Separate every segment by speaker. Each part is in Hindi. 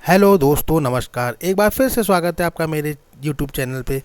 Speaker 1: हेलो दोस्तों, नमस्कार। एक बार फिर से स्वागत है आपका मेरे यूट्यूब चैनल पे।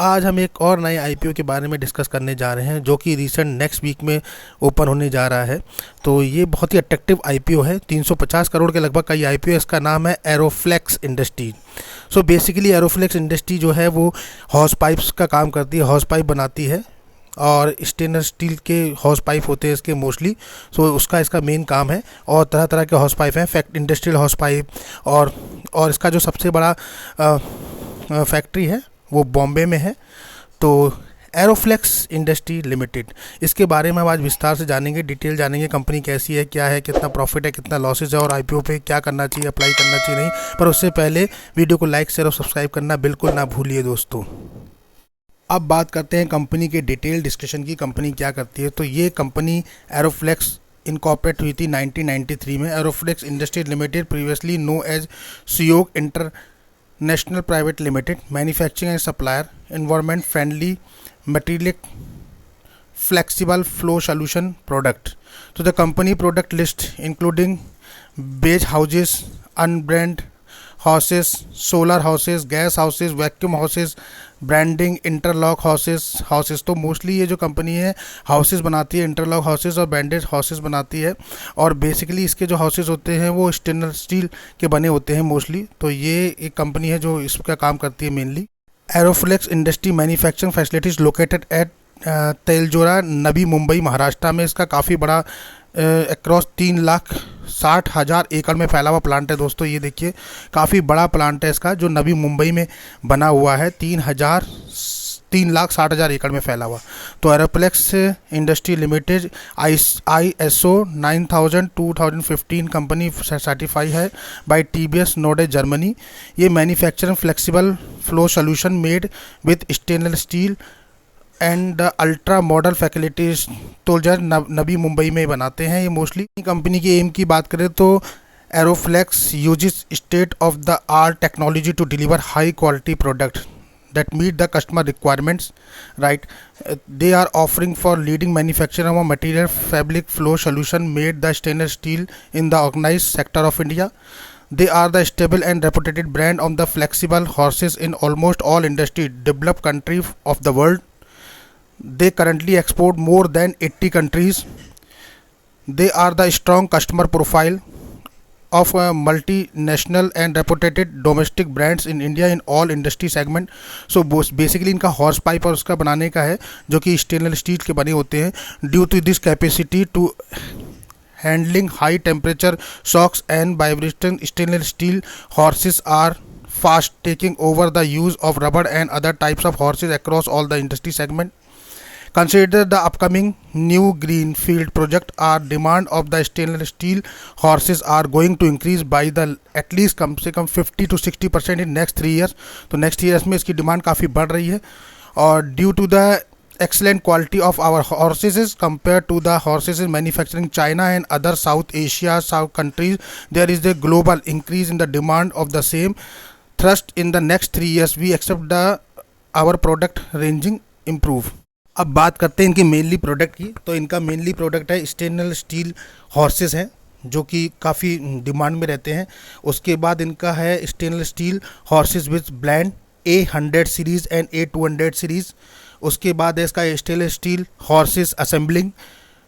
Speaker 1: आज हम एक और नए आईपीओ के बारे में डिस्कस करने जा रहे हैं जो कि रिसेंट नेक्स्ट वीक में ओपन होने जा रहा है। तो ये बहुत ही अट्रैक्टिव आईपीओ है, 350 करोड़ के लगभग का ये आईपीओ। इसका नाम है एरोफ्लेक्स इंडस्ट्री। बेसिकली एरोफ्लेक्स इंडस्ट्री जो है वो हॉर्स पाइप्स का काम करती है, हॉर्स पाइप बनाती है और स्टेनलेस स्टील के हॉर्स पाइप होते हैं इसके मोस्टली। उसका इसका मेन काम है। और तरह तरह के हॉर्स पाइप हैं, इंडस्ट्रियल हॉर्स पाइप। और इसका जो सबसे बड़ा फैक्ट्री है वो बॉम्बे में है। तो एरोफ्लेक्स इंडस्ट्री लिमिटेड, इसके बारे में हम आज विस्तार से जानेंगे, डिटेल जानेंगे। कंपनी कैसी है, क्या है, कितना प्रॉफिट है, कितना लॉसेज है और आईपीओ पे क्या करना चाहिए, अप्लाई करना चाहिए नहीं। पर उससे पहले वीडियो को लाइक शेयर और सब्सक्राइब करना बिल्कुल ना भूलिए दोस्तों। अब बात करते हैं कंपनी के डिटेल डिस्कशन की। कंपनी क्या करती है, तो ये कंपनी एरोफ्लेक्स इनकॉर्पोरेट हुई थी 1993 में। Aeroflex industry limited, previously known as Siyog international private limited, manufacturing and supplier environment friendly material flexible flow solution product. So the company product list including beige houses, unbranded houses, solar houses, gas houses, vacuum houses, branding, interlock houses. तो मोस्टली ये जो कंपनी है हाउसेस बनाती है, इंटरलॉक हाउसेस और ब्रांडेड हाउसेस बनाती है। और बेसिकली इसके जो हाउसेस होते हैं वो स्टेनलेस स्टील के बने होते हैं मोस्टली। तो ये एक कंपनी है जो इसका काम करती है mainly. Aeroflex industry manufacturing facilities located at Taloja, Navi Mumbai, Maharashtra में। इसका काफ़ी बड़ा अक्रॉस 3,60,000 एकड़ में फैला हुआ प्लांट है दोस्तों। ये देखिए काफ़ी बड़ा प्लांट है इसका, जो नवी मुंबई में बना हुआ है। 3,60,000 एकड़ में फैला हुआ। तो Aeroflex industry limited ISO 9000-2015 company certify है बाय TBS नोडे जर्मनी। ये manufacturing flexible flow solution made with stainless steel and ultra model facilities. तो जर नवी मुंबई में बनाते हैं ये मोस्टली। कंपनी की एम की बात करें तो Aeroflex uses state of the art technology to deliver high quality product that meet the customer requirements, right? They are offering for leading manufacturer of material fabric flow solution made the stainless steel in the organized sector of India. They are the stable and reputed brand on the flexible horses in almost all industry developed countries of the world. They currently export more than 80 countries. They are the strong customer profile of multinational and reputed domestic brands in India in all industry segment. So basically इनका हॉर्स पाइप और उसका बनाने का है जो कि स्टेनलेस स्टील के बने होते हैं। Due to this capacity to handling high temperature shocks and vibration, stainless steel hoses are fast taking over the use of rubber and other types of horses across all the industry segment. Consider the upcoming new greenfield project. Our demand of the stainless steel horses are going to increase by the at least कम से कम 50 to 60% in next 3 years. तो next 3 years में इसकी डिमांड काफ़ी बढ़ रही है। और due to the excellent quality of our horses compared to the horses manufacturing China and other South Asia countries, there is a global increase in the demand of the same thrust in the next 3 years. We expect our product ranging improve. अब बात करते हैं इनकी मेनली प्रोडक्ट की। तो इनका मेनली प्रोडक्ट है स्टेनलेस स्टील हॉर्सेस हैं जो कि काफ़ी डिमांड में रहते हैं। उसके बाद इनका है stainless steel horses with brand A100 series and A200 series. उसके बाद है इसका स्टेनलेस स्टील हॉर्सेस असेंबलिंग।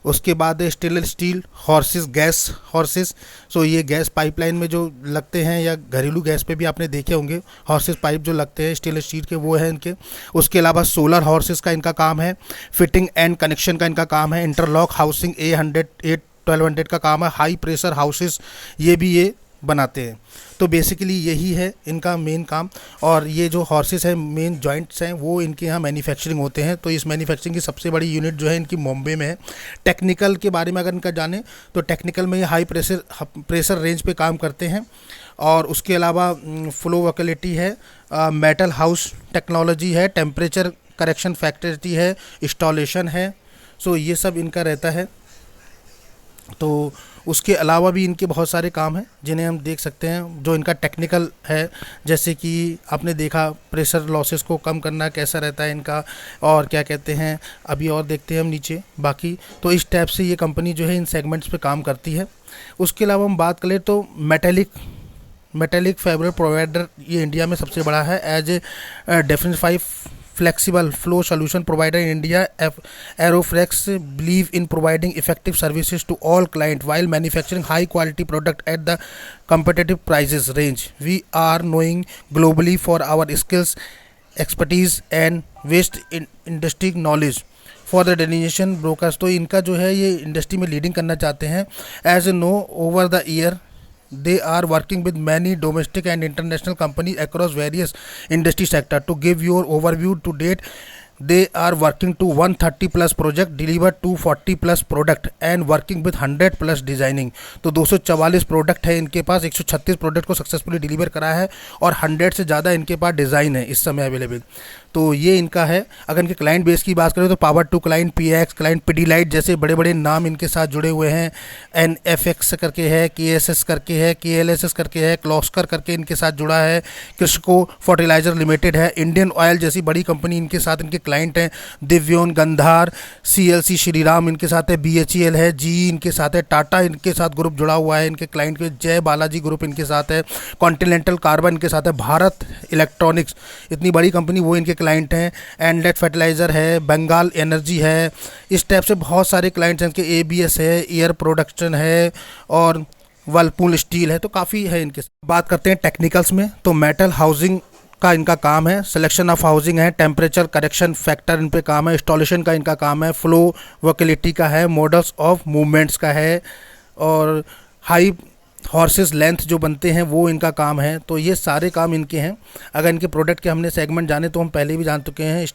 Speaker 1: उसके बाद है stainless steel horses gas horses. ये गैस पाइपलाइन में जो लगते हैं या घरेलू गैस पे भी आपने देखे होंगे हॉर्सेस पाइप जो लगते हैं स्टेनलेस स्टील के, वो है इनके। उसके अलावा सोलर हॉर्सेस का इनका काम है, फिटिंग एंड कनेक्शन का इनका काम है, इंटरलॉक हाउसिंग A100 A1200 का काम है, हाई प्रेशर हाउसेस ये भी ये बनाते हैं। तो बेसिकली यही है इनका मेन काम। और ये जो हॉर्सेस हैं मेन जॉइंट्स हैं वो इनके यहाँ मैन्युफैक्चरिंग होते हैं। तो इस मैन्युफैक्चरिंग की सबसे बड़ी यूनिट जो है इनकी बॉम्बे में है। टेक्निकल के बारे में अगर इनका जाने तो टेक्निकल में ये हाई प्रेशर रेंज पे काम करते हैं। और उसके अलावा फ्लो वैलिडिटी है, मेटल हाउस टेक्नोलॉजी है, टेम्परेचर करेक्शन फैसिलिटी है, इंस्टॉलेशन है। ये सब इनका रहता है। तो उसके अलावा भी इनके बहुत सारे काम हैं जिन्हें हम देख सकते हैं जो इनका टेक्निकल है। जैसे कि आपने देखा प्रेशर लॉसेस को कम करना कैसा रहता है इनका, और क्या कहते हैं अभी और देखते हैं हम नीचे बाकी। तो इस टाइप से ये कंपनी जो है इन सेगमेंट्स पे काम करती है। उसके अलावा हम बात करें तो मेटेलिक मेटेलिक फाइबर प्रोवाइडर, ये इंडिया में सबसे बड़ा है। As a definitely flexible flow solution provider in India, Aeroflex believe in providing effective services to all clients while manufacturing high quality product at the competitive prices range. We are known globally for our skills, expertise and waste in industry knowledge for the destination brokers। तो इनका जो है ये इंडस्ट्री में लीडिंग करना चाहते हैं। As a know over the year they are working with many domestic and international companies across various industry sector। To give your overview, to date they are working to 130 plus project, delivered 240 plus product and working with 100 plus designing। तो 244 प्रोडक्ट है इनके पास, 136 प्रोडक्ट को सक्सेसफुली डिलीवर करा है और 100 से ज़्यादा इनके पास डिज़ाइन है इस समय अवेलेबल। तो ये इनका है। अगर इनके क्लाइंट बेस की बात करें तो power to client, PX client, Pidilite जैसे बड़े बड़े नाम इनके साथ जुड़े हुए हैं। NFX करके है, KSS करके है, KLSS करके है, क्लॉस्कर करके इनके साथ जुड़ा है। कृषको फर्टिलाइजर लिमिटेड है। इंडियन ऑयल जैसी बड़ी कंपनी इनके साथ इनके क्लाइंट हैं। दिव्योन, गंधार, CLC श्रीराम इनके साथ है। BHEL है, GE इनके साथ है। टाटा इनके साथ ग्रुप जुड़ा हुआ है इनके क्लाइंट के। जय बालाजी ग्रुप इनके साथ है। कॉन्टिनेंटल कार्बन इनके साथ है। भारत इलेक्ट्रॉनिक्स इतनी बड़ी कंपनी, वो इनके क्लाइंट हैं। एंडलेट फर्टिलाइज़र है, बंगाल एनर्जी है। इस टाइप से बहुत सारे क्लाइंट्स हैं इनके। ABS है, एयर प्रोडक्शन है और वर्लपूल स्टील है। तो काफ़ी है इनके। बात करते हैं टेक्निकल्स में, तो मेटल हाउसिंग का इनका काम है। सिलेक्शन ऑफ हाउसिंग है। टेम्परेचर करेक्शन फैक्टर इन पे काम है। इंस्टॉलेशन का इनका काम है। फ्लो वोकेलिटी का है। मॉडल्स ऑफ मूवमेंट्स का है और हाई हॉर्सेस लेंथ जो बनते हैं वो इनका काम है। तो ये सारे काम इनके हैं। अगर इनके प्रोडक्ट के हमने सेगमेंट जाने तो हम पहले भी जान चुके हैं।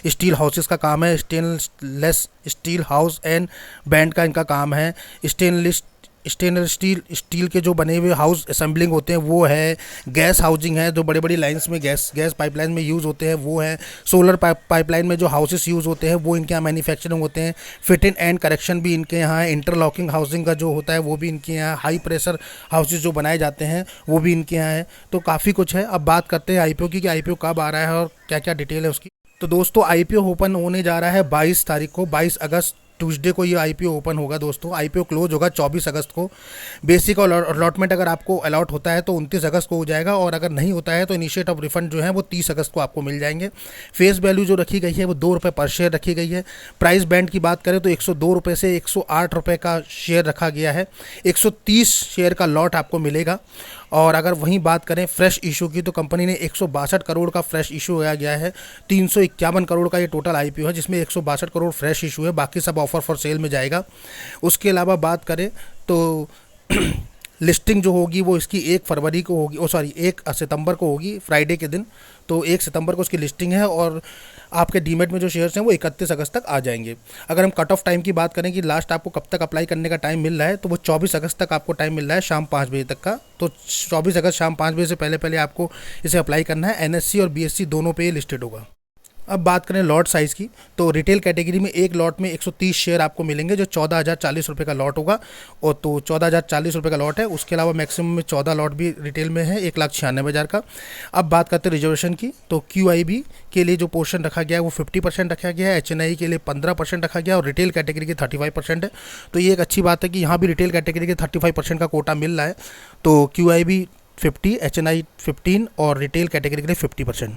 Speaker 1: स्टील हाउसेस का काम है। Stainless steel house and band का इनका काम है। स्टेनलेस स्टील के जो बने हुए हाउस असेंबलिंग होते हैं वो है। गैस हाउसिंग है, जो बड़ी बड़ी लाइंस में गैस पाइपलाइन में यूज़ होते हैं वो है। सोलर पाइपलाइन में जो हाउसेस यूज़ होते हैं वो इनके यहाँ मैन्युफैक्चरिंग होते हैं। फिटिंग एंड करेक्शन भी इनके यहाँ है। इंटरलॉकिंग हाउसिंग का जो होता है वो भी इनके यहाँ। हाई प्रेशर हाउसेस जो बनाए जाते हैं वो भी इनके यहाँ है। तो काफ़ी कुछ है। अब बात करते हैं IPO की, कि IPO कब आ रहा है और क्या क्या डिटेल है उसकी। तो दोस्तों IPO ओपन होने जा रहा है 22 तारीख को, 22 अगस्त ट्यूसडे को ये IPO ओपन होगा दोस्तों। IPO क्लोज होगा 24 अगस्त को। बेसिक और अलॉटमेंट अगर आपको अलॉट होता है तो 29 अगस्त को हो जाएगा और अगर नहीं होता है तो इनिशिएट ऑफ रिफंड जो है वो 30 अगस्त को आपको मिल जाएंगे। फेस वैल्यू जो रखी गई है वो ₹2 पर शेयर रखी गई है। प्राइस बैंड की बात करें तो ₹102 से ₹108 का शेयर रखा गया है। 130 शेयर का लॉट आपको मिलेगा। और अगर वहीं बात करें फ्रेश इशू की तो कंपनी ने 162 करोड़ का फ्रेश इशू होया गया है। 351 करोड़ का ये टोटल IPO है, जिसमें 162 करोड़ फ्रेश इशू है, बाकी सब ऑफर फॉर सेल में जाएगा। उसके अलावा बात करें तो लिस्टिंग जो होगी वो इसकी 1 फरवरी को होगी, 1 सितंबर को होगी, फ्राइडे के दिन। तो 1 सितंबर को उसकी लिस्टिंग है और आपके डीमेट में जो शेयर्स हैं वो 31 अगस्त तक आ जाएंगे। अगर हम कट ऑफ टाइम की बात करें कि लास्ट आपको कब तक अप्लाई करने का टाइम मिल रहा है तो वो 24 अगस्त तक आपको टाइम मिल रहा है, शाम 5 बजे तक का। तो 24 अगस्त शाम 5 बजे से पहले आपको इसे अप्लाई करना है। NSE और BSE दोनों पे लिस्टेड होगा। अब बात करें लॉट साइज़ की तो रिटेल कैटेगरी में एक लॉट में 130 शेयर आपको मिलेंगे, जो 14,040 रुपये का लॉट होगा। और तो 14,040 रुपये का लॉट है। उसके अलावा मैक्सिमम में 14 लॉट भी रिटेल में है, 1,96,000 का। अब बात करते हैं रिजर्वेशन की तो QIB के लिए जो पोर्शन रखा गया है वो 50% रखा गया है। HNI के लिए 15% रखा गया है और रिटेल कैटेगरी के 35% है। तो ये एक अच्छी बात है कि यहाँ भी रिटेल कैटेगरी के 35% का कोटा मिल रहा है। तो QIB 50, HNI 15 और रिटेल कैटेगरी के लिए 50%,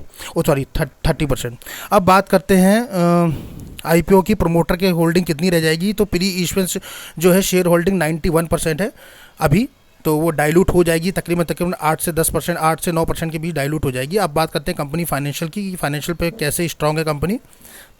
Speaker 1: 30%। अब बात करते हैं IPO की प्रमोटर के होल्डिंग कितनी रह जाएगी। तो प्री इश्यूएंस जो है शेयर होल्डिंग 91% है अभी, तो वो डाइल्यूट हो जाएगी तकरीबन 8 से 10%, 8 से 9% के बीच डाइल्यूट हो जाएगी। अब बात करते हैं कंपनी फाइनेंशियल की, फाइनेंशियल पे कैसे स्ट्रांग है कंपनी।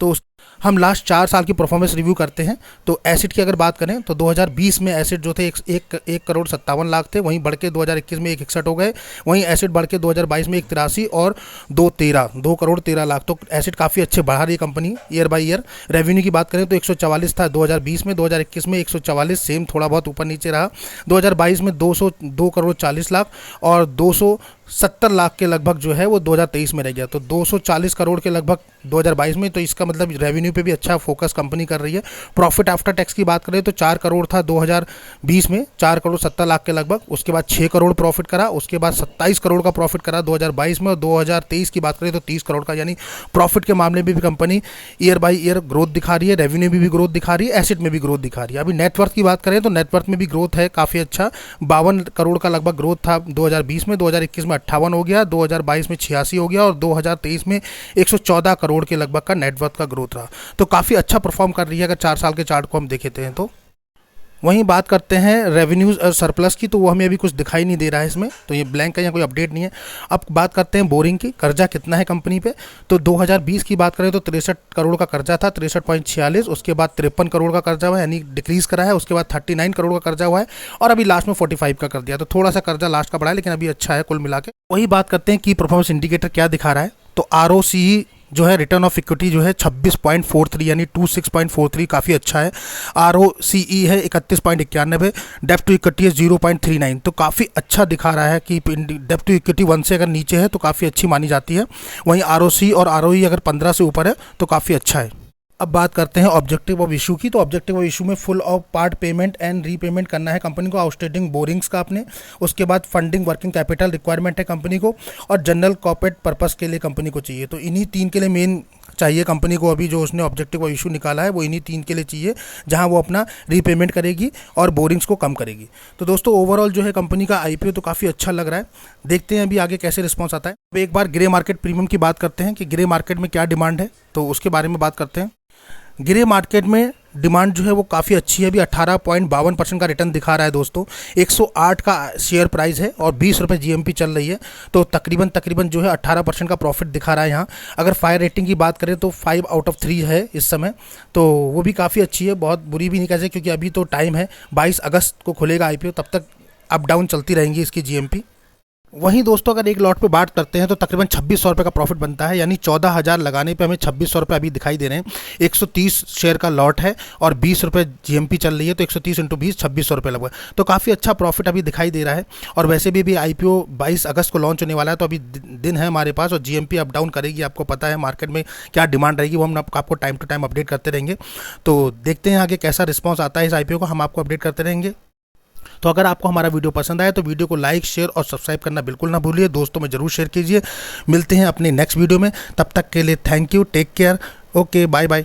Speaker 1: तो हम लास्ट 4 साल की परफॉर्मेंस रिव्यू करते हैं। तो एसेट की अगर बात करें तो 2020 में एसेट जो थे 1 करोड़ 57 लाख थे, वहीं बढ़ के 2021 में 161 हो गए। वहीं एसेट बढ़ के 2022 में 183 और 2 करोड़ 13 लाख। तो एसेट काफ़ी अच्छे बढ़ा रही है company year by year. Revenue की बात करें तो 144 था 2020 में, 2021 में 144, सेम थोड़ा बहुत ऊपर नीचे रहा। 2022 में 202 करोड़ 40 लाख और 270 लाख के लगभग जो है वो 2023 में रह गया। तो 240 करोड़ के लगभग 2022 में। तो इसका मतलब रेवेन्यू पे भी अच्छा फोकस कंपनी कर रही है। प्रॉफिट आफ्टर टैक्स की बात करें तो 4 करोड़ था 2020 में, 4 करोड़ 70 लाख के लगभग। उसके बाद 6 करोड़ प्रॉफिट करा, उसके बाद 27 करोड़ का प्रॉफिट करा 2022 में, और 2023 की बात करें तो 30 करोड़ का। यानी प्रॉफिट के मामले में भी company year by year growth दिखा रही है, रेवेन्यू में भी ग्रोथ दिखा रही है, एसेट में भी ग्रोथ दिखा रही है। अभी नेटवर्थ की बात करें तो नेटवर्थ में भी ग्रोथ है काफ़ी अच्छा, 52 करोड़ का लगभग ग्रोथ था 2020 में, 2021 में 58 हो गया, 2022 में 86 हो गया, और 2023 में 114 करोड़ के लगभग का नेटवर्थ का ग्रोथ रहा। तो काफ़ी अच्छा परफॉर्म कर रही है अगर 4 साल के चार्ट को हम देखेते हैं तो। वहीं बात करते हैं रेवेन्यूज़ और सरप्लस की, तो वो हमें अभी कुछ दिखाई नहीं दे रहा है इसमें, तो ये ब्लैंक है, यहाँ कोई अपडेट नहीं है। अब बात करते हैं बोरिंग की, कर्जा कितना है कंपनी पे। तो 2020 की बात करें तो 63 करोड़ का कर्जा था, 63.46। उसके बाद 53 करोड़ का कर्जा हुआ है, यानी डिक्रीज़ करा है। उसके बाद 39 करोड़ का कर्जा हुआ है, और अभी लास्ट में 45 का कर दिया। तो थोड़ा सा कर्जा लास्ट का बढ़ा है, लेकिन अभी अच्छा है कुल मिला के। वही बात करते हैं कि परफॉर्मेंस इंडिकेटर क्या दिखा रहा है। तो ROCE जो है, रिटर्न ऑफ इक्विटी जो है 26.43 यानी 26.43, काफ़ी अच्छा है। ROCE है 31.91, डेप्ट टू इक्विटी है 0.39, तो काफ़ी अच्छा दिखा रहा है कि डेप्ट टू इक्विटी 1 से अगर नीचे है तो काफ़ी अच्छी मानी जाती है। वहीं ROC और ROE अगर 15 से ऊपर है तो काफ़ी अच्छा है। अब बात करते हैं ऑब्जेक्टिव ऑफ इशू की। तो ऑब्जेक्टिव ऑफ इशू में full of part payment and repayment करना है कंपनी को, आउटस्टैंडिंग बोरिंग्स का अपने। उसके बाद फंडिंग वर्किंग कैपिटल रिक्वायरमेंट है कंपनी को, और जनरल कॉर्पोरेट पर्पस के लिए कंपनी को चाहिए। तो इन्हीं 3 के लिए मेन चाहिए कंपनी को। अभी जो उसने ऑब्जेक्टिव ऑफ इशू निकाला है वो इन्हीं 3 के लिए चाहिए, जहां वो अपना रीपेमेंट करेगी और बोरिंग्स को कम करेगी। तो दोस्तों ओवरऑल जो है कंपनी का IPO तो काफ़ी अच्छा लग रहा है। देखते हैं अभी आगे कैसे रिस्पॉन्स आता है। अब एक बार ग्रे मार्केट प्रीमियम की बात करते हैं कि ग्रे मार्केट में क्या डिमांड है, तो उसके बारे में बात करते हैं। ग्रे मार्केट में डिमांड जो है वो काफ़ी अच्छी है, अभी 18.52% का रिटर्न दिखा रहा है दोस्तों। 108 का शेयर प्राइस है और 20 रुपये GMP चल रही है, तो तकरीबन जो है 18% का प्रॉफिट दिखा रहा है यहाँ। अगर फायर रेटिंग की बात करें तो 5 आउट ऑफ 3 है इस समय, तो वो भी काफ़ी अच्छी है, बहुत बुरी भी नहीं कह सकते, क्योंकि अभी तो टाइम है, 22 अगस्त को खुलेगा IPO, तब तक अप डाउन चलती रहेंगी इसकी GMP। वहीं दोस्तों अगर एक लॉट पे बात करते हैं तो तकरीबन 2600 रुपये का प्रॉफिट बनता है, यानी 14,000 लगाने पे हमें 2600 रुपये अभी दिखाई दे रहे हैं। 130 शेयर का लॉट है और 20 रुपये GMP चल रही है, तो 130 × 20 2600 रुपये लगभग, तो काफ़ी अच्छा प्रॉफिट अभी दिखाई दे रहा है। और वैसे भी IPO 22 अगस्त को लॉन्च होने वाला है, तो अभी दिन है हमारे पास, और GMP अप डाउन करेगी, आपको पता है मार्केट में क्या डिमांड रहेगी, वो हम आपको टाइम टू टाइम अपडेट करते रहेंगे। तो देखते हैं आगे कैसा रिस्पॉन्स आता है इस IPO को, हम आपको अपडेट करते रहेंगे। तो अगर आपको हमारा वीडियो पसंद आया तो वीडियो को लाइक, शेयर और सब्सक्राइब करना बिल्कुल ना भूलिए, दोस्तों में ज़रूर शेयर कीजिए। मिलते हैं अपने नेक्स्ट वीडियो में, तब तक के लिए thank you, take care, okay, bye bye.